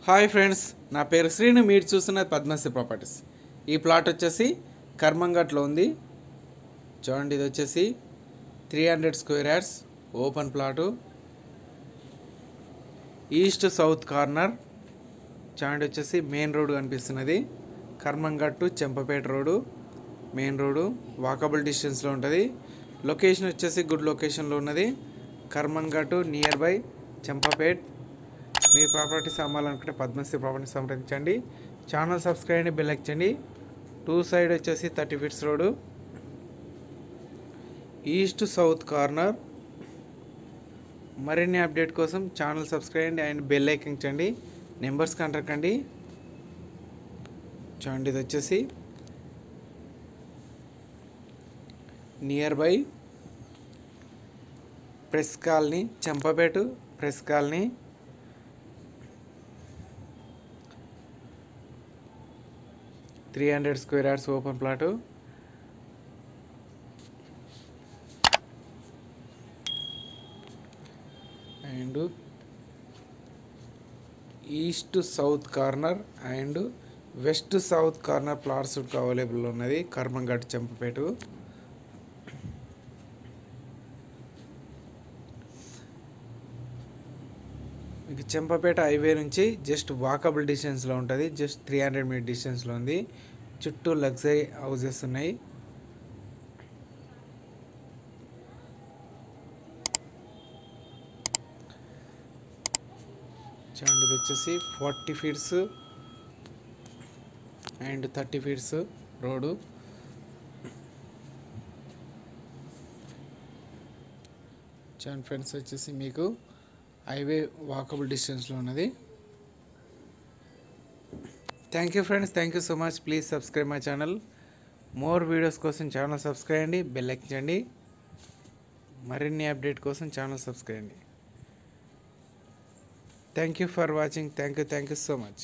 Hi friends, నా పేరు శ్రీను. మీరు చూస్తున్నది పద్మశ్రీ ప్రాపర్టీస్. ఈ ప్లాట్ వచ్చేసి కర్మంఘట్లో ఉంది. చూడండి, ఇది వచ్చేసి 300 square yards open plot, east south corner. చూడండి, వచ్చేసి మెయిన్ రోడ్ కనిపిస్తున్నది. Karmanghat to Champapet road, main road walkable డిస్టెన్స్లో ఉంటుంది. లొకేషన్ వచ్చేసి గుడ్ లొకేషన్లో ఉన్నది. Karmanghat near by Champapet. మీ ప్రాపర్టీస్ అమ్మాలనుకుంటే పద్మశ్రీ ప్రాపర్టీస్ సంప్రదించండి. ఛానల్ సబ్స్క్రైబ్ అండి, బెల్ ఎక్కండి. 2 సైడ్ వచ్చేసి 30 feets road, east south corner. మరిన్ని అప్డేట్ కోసం ఛానల్ సబ్స్క్రైబ్ అండ్ బెల్ ఎక్కించండి. నెంబర్స్ కంటకండి. చూడండి, ఇది వచ్చేసి near by press colony, Champapet press colony. 300 square yards open plot. And east south corner and west south corner plots available ఉన్నది. కర్మంఘట్ చెంపపేట. మీకు Champapet highway నుంచి జస్ట్ వాకబుల్ డిస్టెన్స్లో ఉంటుంది. జస్ట్ 300 మీటర్ డిస్టెన్స్లో ఉంది. చుట్టూ లగ్జరీ హౌజెస్ ఉన్నాయి. చూడండి, ఇది వచ్చేసి 40 ఫీట్స్ అండ్ 30 ఫీట్స్ రోడ్డు. చూడండి ఫ్రెండ్స్, వచ్చేసి మీకు హైవే వాకబుల్ డిస్టెన్స్లో ఉన్నది. Thank you friends, thank you so much. Please subscribe my channel. More videos కోసం ఛానల్ సబ్స్క్రైబ్ అండి, బెల్ ఎక్కించండి. మరిన్ని అప్డేట్ కోసం ఛానల్ సబ్స్క్రైబ్ అండి. Thank you for watching. Thank you so much.